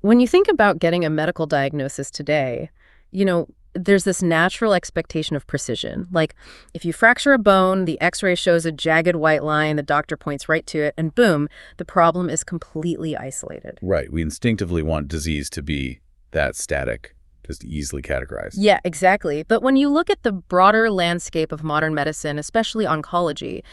When you think about getting a medical diagnosis today, there's this natural expectation of precision. Like, if you fracture a bone, the x-ray shows a jagged white line, the doctor points right to it, and boom, the problem is completely isolated. Right. We instinctively want disease to be that static, just easily categorized. Yeah, exactly. But when you look at the broader landscape of modern medicine, especially oncology,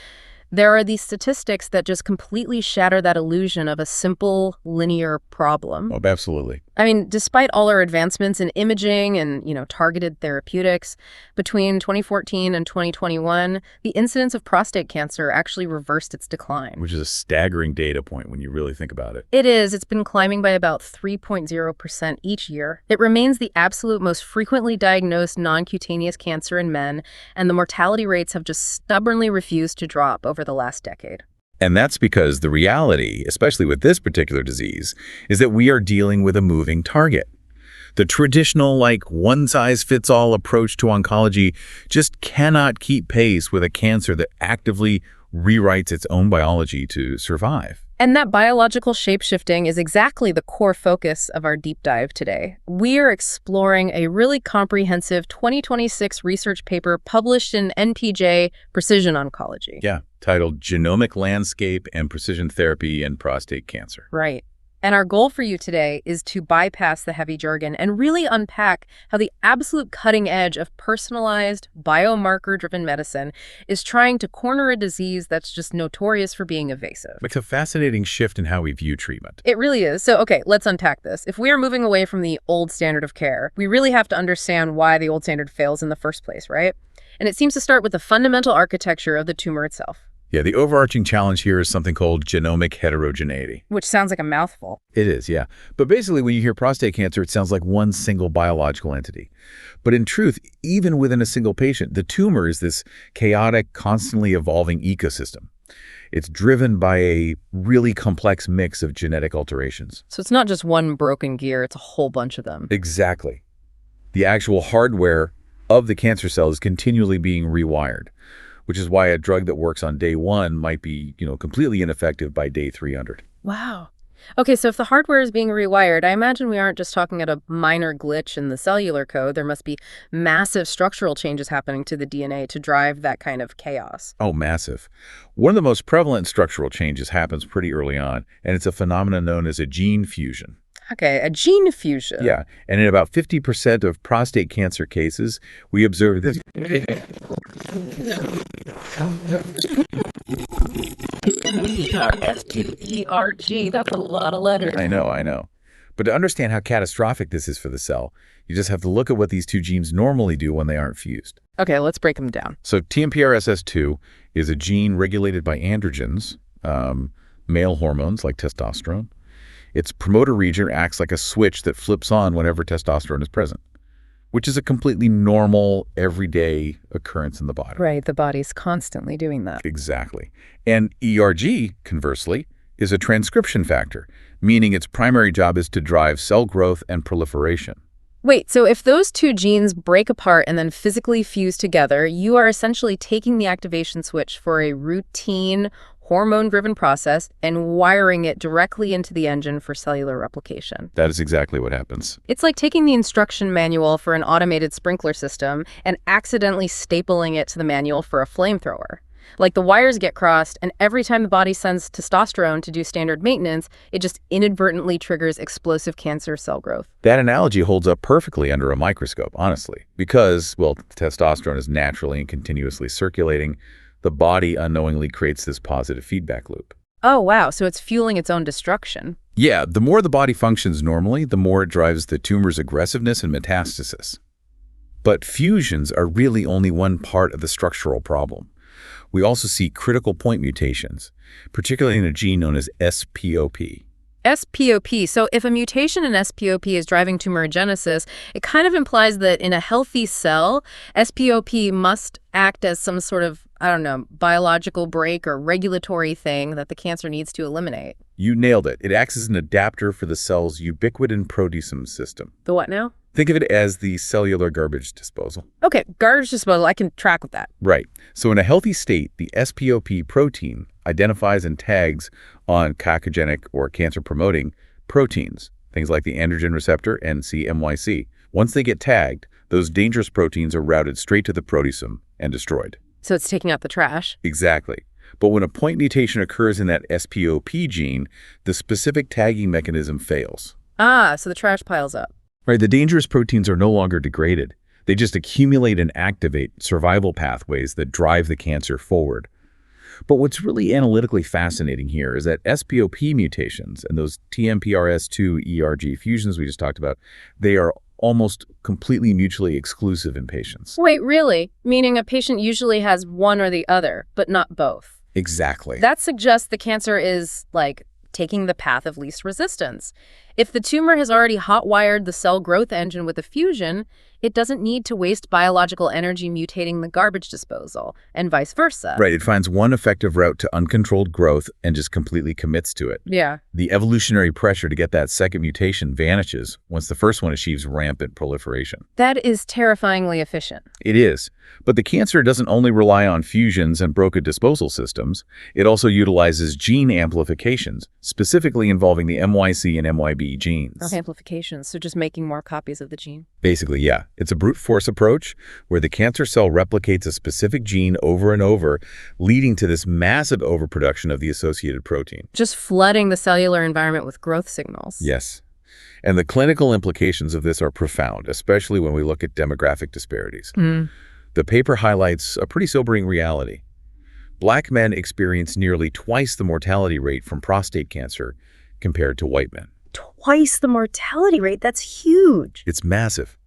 there are these statistics that just completely shatter that illusion of a simple, linear problem. Oh, absolutely. I mean, despite all our advancements in imaging and, targeted therapeutics, between 2014 and 2021, the incidence of prostate cancer actually reversed its decline. Which is a staggering data point when you really think about it. It is. It's been climbing by about 3.0% each year. It remains the absolute most frequently diagnosed non-cutaneous cancer in men, and the mortality rates have just stubbornly refused to drop over the last decade. And that's because the reality, especially with this particular disease, is that we are dealing with a moving target. The traditional, one-size-fits-all approach to oncology just cannot keep pace with a cancer that actively rewrites its own biology to survive. And that biological shape-shifting is exactly the core focus of our deep dive today. We are exploring a really comprehensive 2026 research paper published in NPJ Precision Oncology. Yeah, titled Genomic Landscape and Precision Therapy in Prostate Cancer. Right. And our goal for you today is to bypass the heavy jargon and really unpack how the absolute cutting edge of personalized, biomarker-driven medicine is trying to corner a disease that's just notorious for being evasive. It's a fascinating shift in how we view treatment. It really is. So, okay, let's unpack this. If we are moving away from the old standard of care, we really have to understand why the old standard fails in the first place, right? And it seems to start with the fundamental architecture of the tumor itself. Yeah, the overarching challenge here is something called genomic heterogeneity. Which sounds like a mouthful. It is, yeah. But basically, when you hear prostate cancer, it sounds like one single biological entity. But in truth, even within a single patient, the tumor is this chaotic, constantly evolving ecosystem. It's driven by a really complex mix of genetic alterations. So it's not just one broken gear, it's a whole bunch of them. Exactly. The actual hardware of the cancer cell is continually being rewired, which is why a drug that works on day 1 might be, completely ineffective by day 300. Wow. Okay, so if the hardware is being rewired, I imagine we aren't just talking about a minor glitch in the cellular code. There must be massive structural changes happening to the DNA to drive that kind of chaos. Oh, massive. One of the most prevalent structural changes happens pretty early on, and it's a phenomenon known as a gene fusion. Okay, a gene fusion. Yeah, and in about 50% of prostate cancer cases, we observe this. E-R-S-T-E-R-G, that's a lot of letters. I know. But to understand how catastrophic this is for the cell, you just have to look at what these two genes normally do when they aren't fused. Okay, let's break them down. So TMPRSS2 is a gene regulated by androgens, male hormones like testosterone. Its promoter region acts like a switch that flips on whenever testosterone is present, which is a completely normal, everyday occurrence in the body. Right, the body's constantly doing that. Exactly. And ERG, conversely, is a transcription factor, meaning its primary job is to drive cell growth and proliferation. Wait, so if those two genes break apart and then physically fuse together, you are essentially taking the activation switch for a routine, hormone-driven process and wiring it directly into the engine for cellular replication. That is exactly what happens. It's like taking the instruction manual for an automated sprinkler system and accidentally stapling it to the manual for a flamethrower. Like, the wires get crossed, and every time the body sends testosterone to do standard maintenance, it just inadvertently triggers explosive cancer cell growth. That analogy holds up perfectly under a microscope, honestly, because, testosterone is naturally and continuously circulating. The body unknowingly creates this positive feedback loop. Oh, wow. So it's fueling its own destruction. Yeah, the more the body functions normally, the more it drives the tumor's aggressiveness and metastasis. But fusions are really only one part of the structural problem. We also see critical point mutations, particularly in a gene known as SPOP. SPOP. So if a mutation in SPOP is driving tumorigenesis, it kind of implies that in a healthy cell, SPOP must act as some sort of, biological brake or regulatory thing that the cancer needs to eliminate. You nailed it. It acts as an adapter for the cell's ubiquitin proteasome system. The what now? Think of it as the cellular garbage disposal. Okay, garbage disposal. I can track with that. Right. So in a healthy state, the SPOP protein identifies and tags on cachogenic or cancer-promoting proteins, things like the androgen receptor, NC-MYC. Once they get tagged, those dangerous proteins are routed straight to the proteasome and destroyed. So it's taking out the trash. Exactly. But when a point mutation occurs in that SPOP gene, the specific tagging mechanism fails. Ah, so the trash piles up. Right, the dangerous proteins are no longer degraded. They just accumulate and activate survival pathways that drive the cancer forward. But what's really analytically fascinating here is that SPOP mutations and those TMPRSS2 ERG fusions we just talked about, they are almost completely mutually exclusive in patients. Wait, really? Meaning a patient usually has one or the other, but not both? Exactly. That suggests the cancer is, like, taking the path of least resistance. If the tumor has already hot-wired the cell growth engine with a fusion, it doesn't need to waste biological energy mutating the garbage disposal, and vice versa. Right, it finds one effective route to uncontrolled growth and just completely commits to it. Yeah. The evolutionary pressure to get that second mutation vanishes once the first one achieves rampant proliferation. That is terrifyingly efficient. It is. But the cancer doesn't only rely on fusions and broken disposal systems. It also utilizes gene amplifications, specifically involving the MYC and MYB genes. Okay, amplifications, so just making more copies of the gene. Basically, yeah. It's a brute force approach where the cancer cell replicates a specific gene over and over, leading to this massive overproduction of the associated protein. Just flooding the cellular environment with growth signals. Yes. And the clinical implications of this are profound, especially when we look at demographic disparities. The paper highlights a pretty sobering reality. Black men experience nearly twice the mortality rate from prostate cancer compared to white men. Twice the mortality rate? That's huge. It's massive.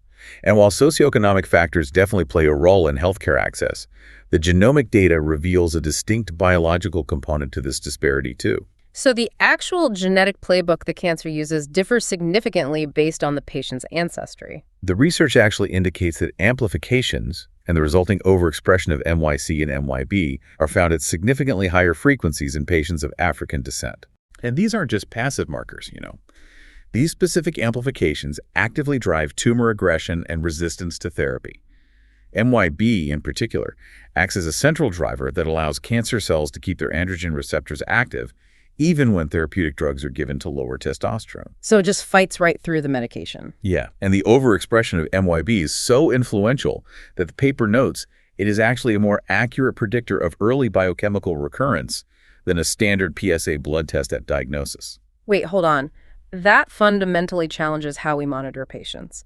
And while socioeconomic factors definitely play a role in healthcare access, the genomic data reveals a distinct biological component to this disparity too. So the actual genetic playbook the cancer uses differs significantly based on the patient's ancestry. The research actually indicates that amplifications and the resulting overexpression of MYC and MYB are found at significantly higher frequencies in patients of African descent. And these aren't just passive markers, you know. These specific amplifications actively drive tumor aggression and resistance to therapy. MYB, in particular, acts as a central driver that allows cancer cells to keep their androgen receptors active even when therapeutic drugs are given to lower testosterone. So it just fights right through the medication. Yeah, and the overexpression of MYB is so influential that the paper notes it is actually a more accurate predictor of early biochemical recurrence than a standard PSA blood test at diagnosis. Wait, hold on. That fundamentally challenges how we monitor patients.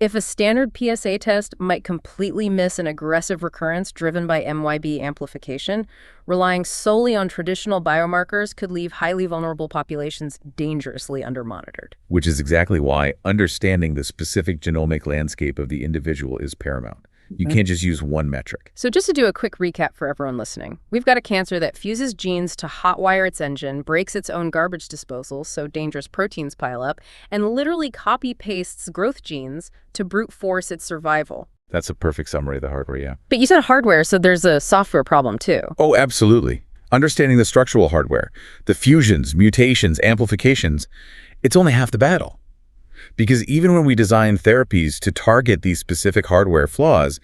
If a standard PSA test might completely miss an aggressive recurrence driven by MYB amplification, relying solely on traditional biomarkers could leave highly vulnerable populations dangerously undermonitored. Which is exactly why understanding the specific genomic landscape of the individual is paramount. You can't just use one metric. So just to do a quick recap for everyone listening, we've got a cancer that fuses genes to hotwire its engine, breaks its own garbage disposal so dangerous proteins pile up, and literally copy-pastes growth genes to brute force its survival. That's a perfect summary of the hardware, yeah. But you said hardware, so there's a software problem too. Oh, absolutely. Understanding the structural hardware, the fusions, mutations, amplifications, it's only half the battle. Because even when we design therapies to target these specific hardware flaws,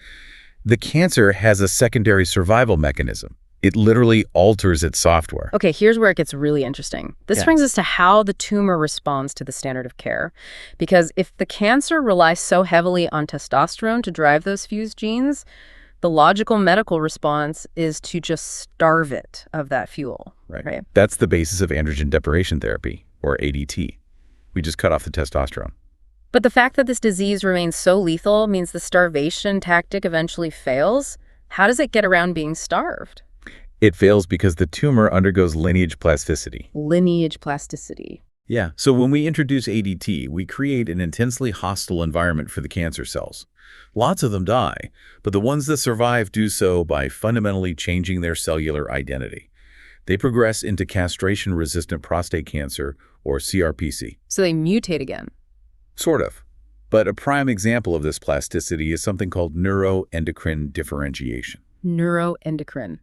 the cancer has a secondary survival mechanism. It literally alters its software. Okay, here's where it gets really interesting. This brings us to how the tumor responds to the standard of care. Because if the cancer relies so heavily on testosterone to drive those fused genes, the logical medical response is to just starve it of that fuel. Right? That's the basis of androgen deprivation therapy, or ADT. We just cut off the testosterone. But the fact that this disease remains so lethal means the starvation tactic eventually fails. How does it get around being starved? It fails because the tumor undergoes lineage plasticity. Lineage plasticity. Yeah, so when we introduce ADT, we create an intensely hostile environment for the cancer cells. Lots of them die, but the ones that survive do so by fundamentally changing their cellular identity. They progress into castration-resistant prostate cancer, or CRPC. So they mutate again. Sort of. But a prime example of this plasticity is something called neuroendocrine differentiation. Neuroendocrine.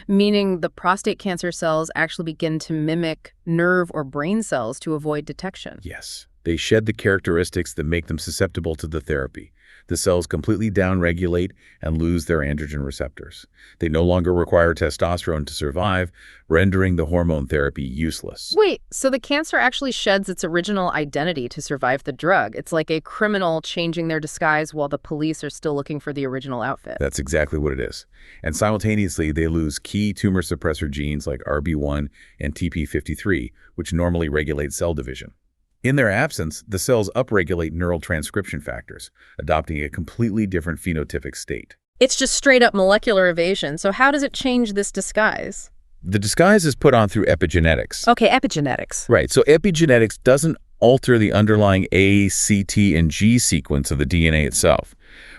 Meaning the prostate cancer cells actually begin to mimic nerve or brain cells to avoid detection. Yes. They shed the characteristics that make them susceptible to the therapy. The cells completely downregulate and lose their androgen receptors. They no longer require testosterone to survive, rendering the hormone therapy useless. Wait, so the cancer actually sheds its original identity to survive the drug. It's like a criminal changing their disguise while the police are still looking for the original outfit. That's exactly what it is. And simultaneously, they lose key tumor suppressor genes like RB1 and TP53, which normally regulate cell division. In their absence, the cells upregulate neural transcription factors, adopting a completely different phenotypic state. It's just straight up molecular evasion. So how does it change this disguise? The disguise is put on through epigenetics. Okay, epigenetics. Right, so epigenetics doesn't alter the underlying A, C, T, and G sequence of the DNA itself.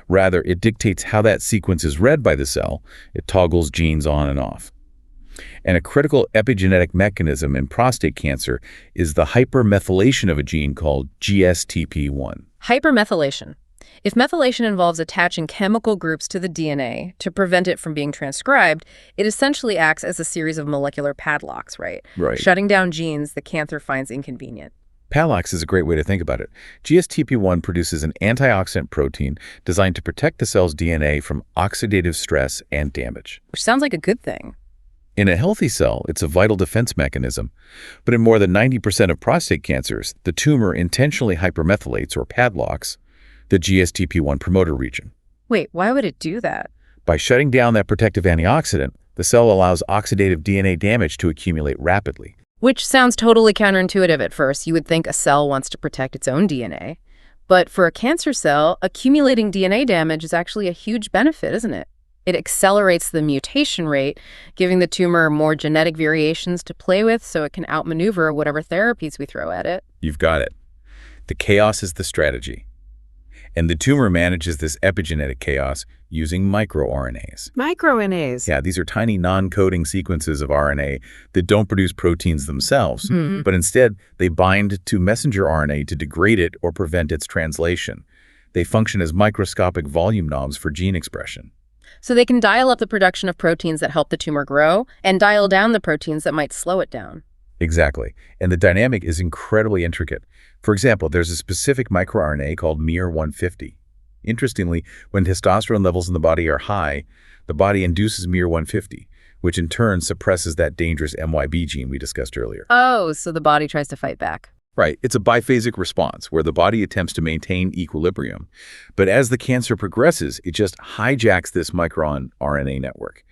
Rather, it dictates how that sequence is read by the cell. It toggles genes on and off. And a critical epigenetic mechanism in prostate cancer is the hypermethylation of a gene called GSTP1. Hypermethylation. If methylation involves attaching chemical groups to the DNA to prevent it from being transcribed, it essentially acts as a series of molecular padlocks, right? Right. Shutting down genes the cancer finds inconvenient. Padlocks is a great way to think about it. GSTP1 produces an antioxidant protein designed to protect the cell's DNA from oxidative stress and damage. Which sounds like a good thing. In a healthy cell, it's a vital defense mechanism. But in more than 90% of prostate cancers, the tumor intentionally hypermethylates or padlocks the GSTP1 promoter region. Wait, why would it do that? By shutting down that protective antioxidant, the cell allows oxidative DNA damage to accumulate rapidly. Which sounds totally counterintuitive at first. You would think a cell wants to protect its own DNA. But for a cancer cell, accumulating DNA damage is actually a huge benefit, isn't it? It accelerates the mutation rate, giving the tumor more genetic variations to play with so it can outmaneuver whatever therapies we throw at it. You've got it. The chaos is the strategy. And the tumor manages this epigenetic chaos using microRNAs. MicroRNAs. Yeah, these are tiny non-coding sequences of RNA that don't produce proteins themselves, but instead they bind to messenger RNA to degrade it or prevent its translation. They function as microscopic volume knobs for gene expression. So they can dial up the production of proteins that help the tumor grow and dial down the proteins that might slow it down. Exactly. And the dynamic is incredibly intricate. For example, there's a specific microRNA called miR-150. Interestingly, when testosterone levels in the body are high, the body induces miR-150, which in turn suppresses that dangerous MYB gene we discussed earlier. Oh, so the body tries to fight back. Right. It's a biphasic response where the body attempts to maintain equilibrium. But as the cancer progresses, it just hijacks this microRNA network.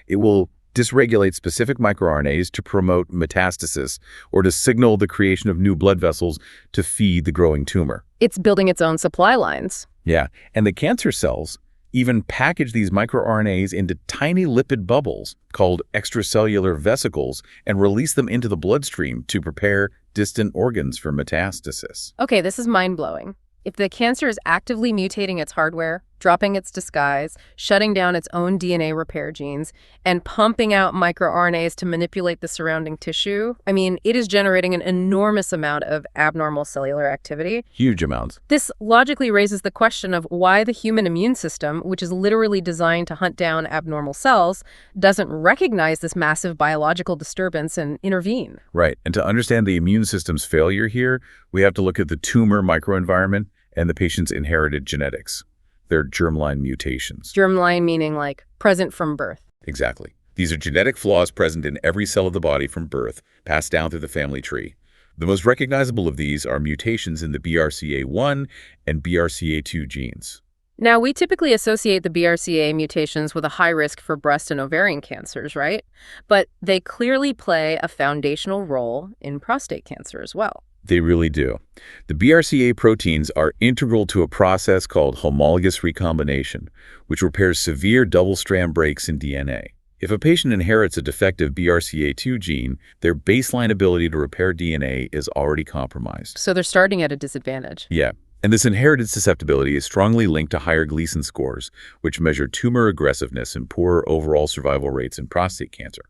It will dysregulate specific microRNAs to promote metastasis or to signal the creation of new blood vessels to feed the growing tumor. It's building its own supply lines. Yeah, and the cancer cells even package these microRNAs into tiny lipid bubbles called extracellular vesicles and release them into the bloodstream to prepare distant organs for metastasis. Okay, this is mind-blowing. If the cancer is actively mutating its hardware, dropping its disguise, shutting down its own DNA repair genes, and pumping out microRNAs to manipulate the surrounding tissue, I mean, it is generating an enormous amount of abnormal cellular activity. Huge amounts. This logically raises the question of why the human immune system, which is literally designed to hunt down abnormal cells, doesn't recognize this massive biological disturbance and intervene. Right, and to understand the immune system's failure here, we have to look at the tumor microenvironment and the patient's inherited genetics. They're germline mutations. Germline meaning like present from birth. Exactly. These are genetic flaws present in every cell of the body from birth, passed down through the family tree. The most recognizable of these are mutations in the BRCA1 and BRCA2 genes. Now, we typically associate the BRCA mutations with a high risk for breast and ovarian cancers, right? But they clearly play a foundational role in prostate cancer as well. They really do. The BRCA proteins are integral to a process called homologous recombination, which repairs severe double-strand breaks in DNA. If a patient inherits a defective BRCA2 gene, their baseline ability to repair DNA is already compromised. So they're starting at a disadvantage. Yeah. And this inherited susceptibility is strongly linked to higher Gleason scores, which measure tumor aggressiveness and poorer overall survival rates in prostate cancer.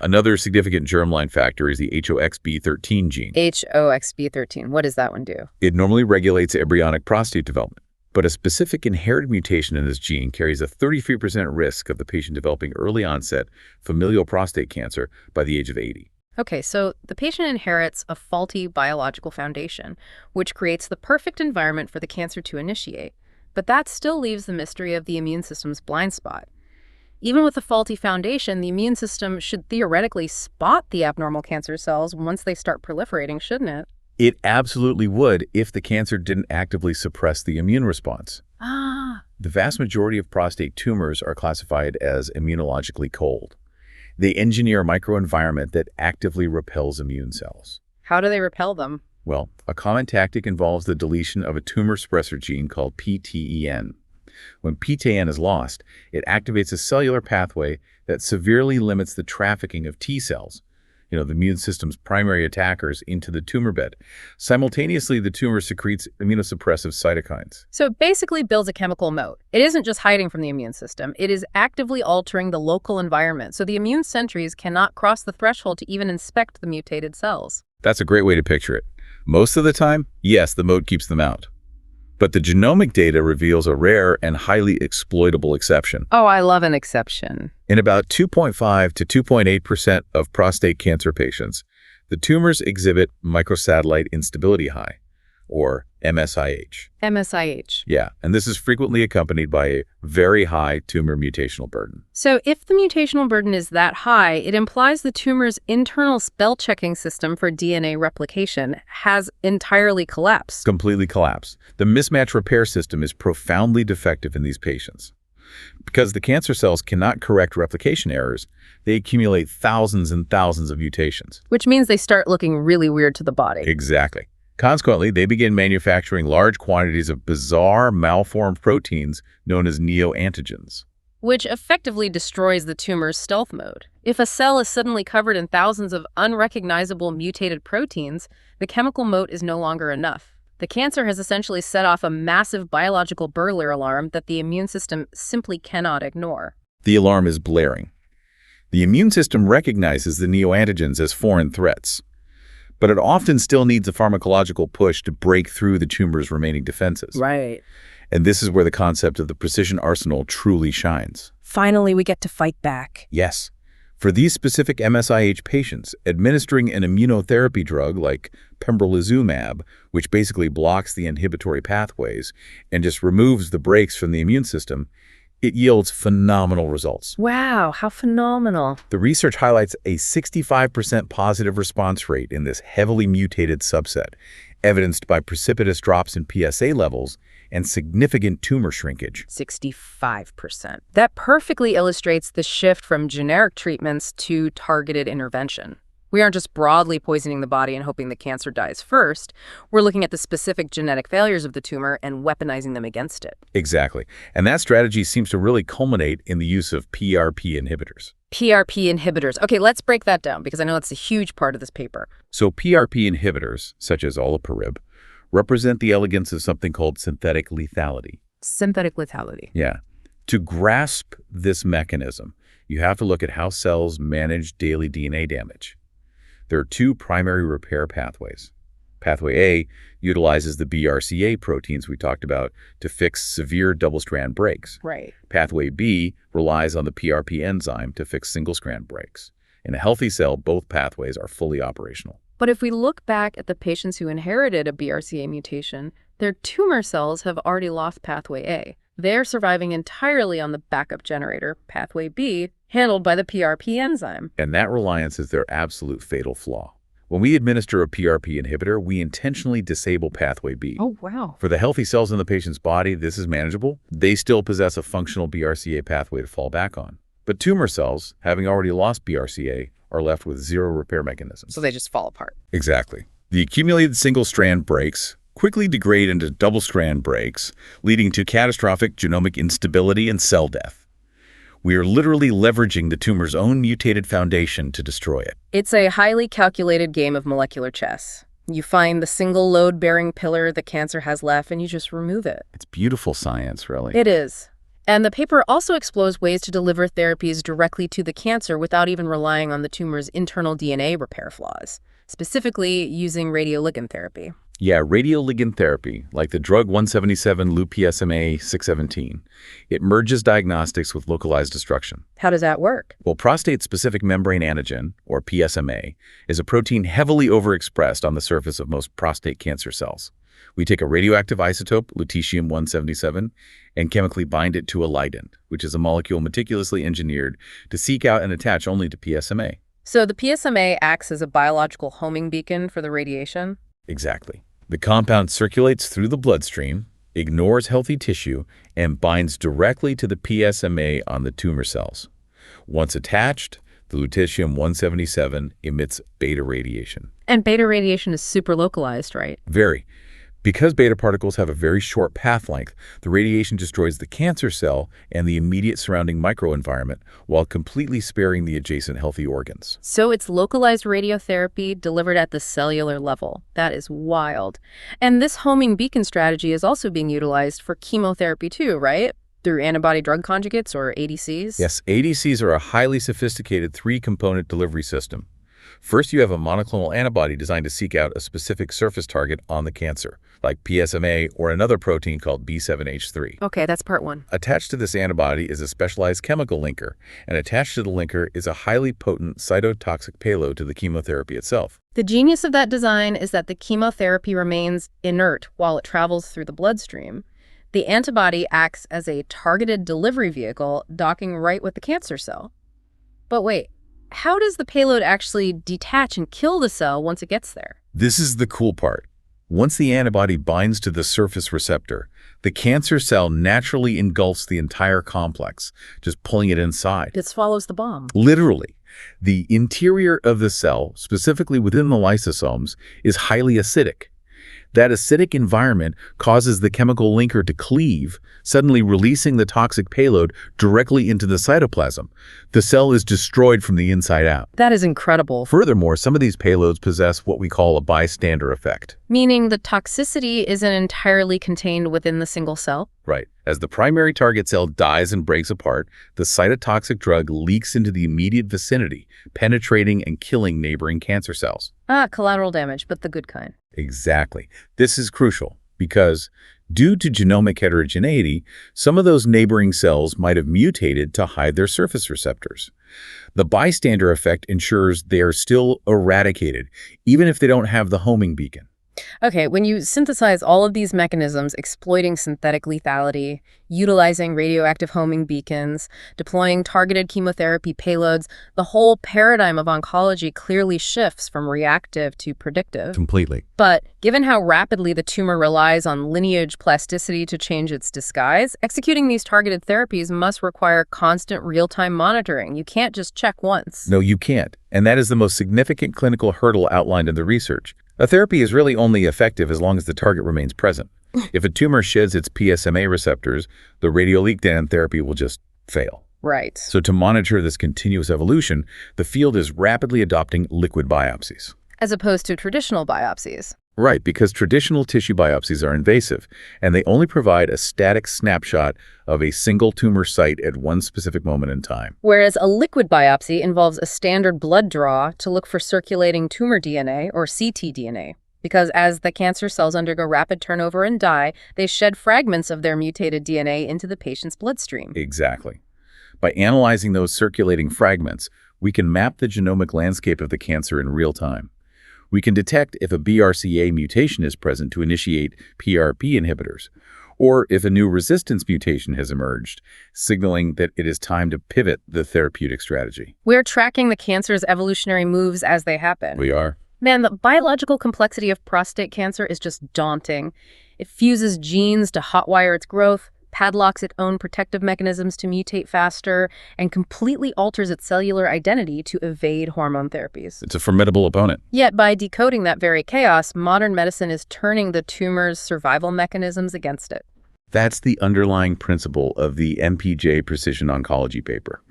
Another significant germline factor is the HOXB13 gene. HOXB13, what does that one do? It normally regulates embryonic prostate development, but a specific inherited mutation in this gene carries a 33% risk of the patient developing early onset familial prostate cancer by the age of 80. Okay, so the patient inherits a faulty biological foundation, which creates the perfect environment for the cancer to initiate. But that still leaves the mystery of the immune system's blind spot. Even with a faulty foundation, the immune system should theoretically spot the abnormal cancer cells once they start proliferating, shouldn't it? It absolutely would if the cancer didn't actively suppress the immune response. Ah, The vast majority of prostate tumors are classified as immunologically cold. They engineer a microenvironment that actively repels immune cells. how do they repel them? Well, a common tactic involves the deletion of a tumor suppressor gene called PTEN. When PTEN is lost, it activates a cellular pathway that severely limits the trafficking of T cells, the immune system's primary attackers, into the tumor bed. Simultaneously, the tumor secretes immunosuppressive cytokines. So it basically builds a chemical moat. It isn't just hiding from the immune system. It is actively altering the local environment, so the immune sentries cannot cross the threshold to even inspect the mutated cells. That's a great way to picture it. Most of the time, yes, the moat keeps them out. But the genomic data reveals a rare and highly exploitable exception. Oh, I love an exception. In about 2.5 to 2.8% of prostate cancer patients, the tumors exhibit microsatellite instability high, or MSIH. MSIH. Yeah, and this is frequently accompanied by a very high tumor mutational burden. So if the mutational burden is that high, it implies the tumor's internal spell-checking system for DNA replication has entirely collapsed. Completely collapsed. The mismatch repair system is profoundly defective in these patients. Because the cancer cells cannot correct replication errors, they accumulate thousands and thousands of mutations. Which means they start looking really weird to the body. Exactly. Consequently, they begin manufacturing large quantities of bizarre, malformed proteins known as neoantigens. Which effectively destroys the tumor's stealth mode. If a cell is suddenly covered in thousands of unrecognizable mutated proteins, the chemical moat is no longer enough. The cancer has essentially set off a massive biological burglar alarm that the immune system simply cannot ignore. The alarm is blaring. The immune system recognizes the neoantigens as foreign threats, but it often still needs a pharmacological push to break through the tumor's remaining defenses. Right. And this is where the concept of the precision arsenal truly shines. Finally, we get to fight back. Yes. For these specific MSIH patients, administering an immunotherapy drug like pembrolizumab, which basically blocks the inhibitory pathways and just removes the brakes from the immune system, it yields phenomenal results. Wow, how phenomenal. The research highlights a 65% positive response rate in this heavily mutated subset, evidenced by precipitous drops in PSA levels and significant tumor shrinkage. 65%. That perfectly illustrates the shift from generic treatments to targeted intervention. We aren't just broadly poisoning the body and hoping the cancer dies first. We're looking at the specific genetic failures of the tumor and weaponizing them against it. Exactly. And that strategy seems to really culminate in the use of PRP inhibitors. PRP inhibitors. Okay, let's break that down because I know that's a huge part of this paper. So PRP inhibitors, such as olaparib, represent the elegance of something called synthetic lethality. Synthetic lethality. Yeah. To grasp this mechanism, you have to look at how cells manage daily DNA damage. There are two primary repair pathways. Pathway A utilizes the BRCA proteins we talked about to fix severe double-strand breaks. Right. Pathway B relies on the PRP enzyme to fix single-strand breaks. In a healthy cell, both pathways are fully operational. But if we look back at the patients who inherited a BRCA mutation, their tumor cells have already lost pathway A. They're surviving entirely on the backup generator, pathway B, handled by the PRP enzyme. And that reliance is their absolute fatal flaw. When we administer a PRP inhibitor, we intentionally disable pathway B. Oh, wow. For the healthy cells in the patient's body, this is manageable. They still possess a functional BRCA pathway to fall back on. But tumor cells, having already lost BRCA, are left with zero repair mechanisms. So they just fall apart. Exactly. The accumulated single-strand breaks quickly degrade into double-strand breaks, leading to catastrophic genomic instability and cell death. We are literally leveraging the tumor's own mutated foundation to destroy it. It's a highly calculated game of molecular chess. You find the single load-bearing pillar the cancer has left, and you just remove it. It's beautiful science, really. It is. And the paper also explores ways to deliver therapies directly to the cancer without even relying on the tumor's internal DNA repair flaws, specifically using radioligand therapy. Yeah, radioligand therapy, like the drug 177 Lu-PSMA 617, it merges diagnostics with localized destruction. How does that work? Well, prostate-specific membrane antigen, or PSMA, is a protein heavily overexpressed on the surface of most prostate cancer cells. We take a radioactive isotope, lutetium-177, and chemically bind it to a ligand, which is a molecule meticulously engineered to seek out and attach only to PSMA. So the PSMA acts as a biological homing beacon for the radiation? Exactly. The compound circulates through the bloodstream, ignores healthy tissue, and binds directly to the PSMA on the tumor cells. Once attached, the lutetium-177 emits beta radiation. And beta radiation is super localized, right? Very. Because beta particles have a very short path length, the radiation destroys the cancer cell and the immediate surrounding microenvironment while completely sparing the adjacent healthy organs. So it's localized radiotherapy delivered at the cellular level. That is wild. And this homing beacon strategy is also being utilized for chemotherapy too, right? Through antibody-drug conjugates or ADCs? Yes, ADCs are a highly sophisticated three-component delivery system. First, you have a monoclonal antibody designed to seek out a specific surface target on the cancer, like PSMA or another protein called B7H3. Okay, that's part one. Attached to this antibody is a specialized chemical linker, and attached to the linker is a highly potent cytotoxic payload to the chemotherapy itself. The genius of that design is that the chemotherapy remains inert while it travels through the bloodstream. The antibody acts as a targeted delivery vehicle, docking right with the cancer cell. But wait, how does the payload actually detach and kill the cell once it gets there? This is the cool part. Once the antibody binds to the surface receptor, the cancer cell naturally engulfs the entire complex, just pulling it inside. It swallows the bomb. Literally. The interior of the cell, specifically within the lysosomes, is highly acidic. That acidic environment causes the chemical linker to cleave, suddenly releasing the toxic payload directly into the cytoplasm. The cell is destroyed from the inside out. That is incredible. Furthermore, some of these payloads possess what we call a bystander effect. Meaning the toxicity isn't entirely contained within the single cell? Right. As the primary target cell dies and breaks apart, the cytotoxic drug leaks into the immediate vicinity, penetrating and killing neighboring cancer cells. Collateral damage, but the good kind. Exactly. This is crucial because, due to genomic heterogeneity, some of those neighboring cells might have mutated to hide their surface receptors. The bystander effect ensures they are still eradicated, even if they don't have the homing beacon. Okay, when you synthesize all of these mechanisms, exploiting synthetic lethality, utilizing radioactive homing beacons, deploying targeted chemotherapy payloads, the whole paradigm of oncology clearly shifts from reactive to predictive. Completely. But given how rapidly the tumor relies on lineage plasticity to change its disguise, executing these targeted therapies must require constant real-time monitoring. You can't just check once. No, you can't. And that is the most significant clinical hurdle outlined in the research. A therapy is really only effective as long as the target remains present. If a tumor sheds its PSMA receptors, the radioligand therapy will just fail. Right. So to monitor this continuous evolution, the field is rapidly adopting liquid biopsies. As opposed to traditional biopsies. Right, because traditional tissue biopsies are invasive, and they only provide a static snapshot of a single tumor site at one specific moment in time. Whereas a liquid biopsy involves a standard blood draw to look for circulating tumor DNA, or ctDNA. Because as the cancer cells undergo rapid turnover and die, they shed fragments of their mutated DNA into the patient's bloodstream. Exactly. By analyzing those circulating fragments, we can map the genomic landscape of the cancer in real time. We can detect if a BRCA mutation is present to initiate PARP inhibitors, or if a new resistance mutation has emerged, signaling that it is time to pivot the therapeutic strategy. We're tracking the cancer's evolutionary moves as they happen. We are. Man, the biological complexity of prostate cancer is just daunting. It fuses genes to hotwire its growth, padlocks its own protective mechanisms to mutate faster, and completely alters its cellular identity to evade hormone therapies. It's a formidable opponent. Yet by decoding that very chaos, modern medicine is turning the tumor's survival mechanisms against it. That's the underlying principle of the MPJ Precision Oncology paper.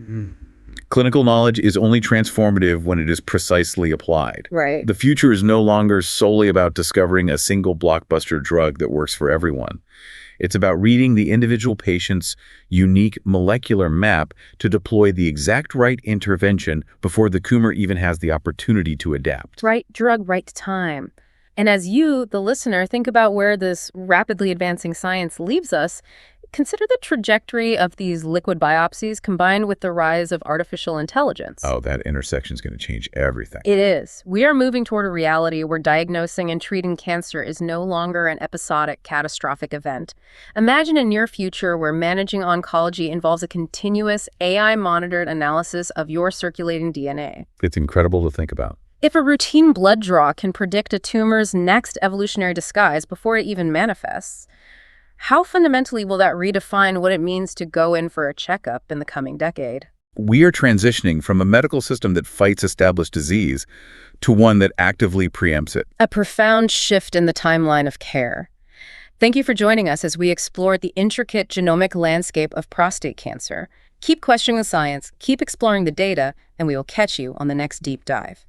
Clinical knowledge is only transformative when it is precisely applied. Right. The future is no longer solely about discovering a single blockbuster drug that works for everyone. It's about reading the individual patient's unique molecular map to deploy the exact right intervention before the tumor even has the opportunity to adapt. Right drug, right time. And as you, the listener, think about where this rapidly advancing science leaves us, consider the trajectory of these liquid biopsies combined with the rise of artificial intelligence. Oh, that intersection is going to change everything. It is. We are moving toward a reality where diagnosing and treating cancer is no longer an episodic, catastrophic event. Imagine a near future where managing oncology involves a continuous, AI-monitored analysis of your circulating DNA. It's incredible to think about. If a routine blood draw can predict a tumor's next evolutionary disguise before it even manifests, how fundamentally will that redefine what it means to go in for a checkup in the coming decade? We are transitioning from a medical system that fights established disease to one that actively preempts it. A profound shift in the timeline of care. Thank you for joining us as we explore the intricate genomic landscape of prostate cancer. Keep questioning the science, keep exploring the data, and we will catch you on the next deep dive.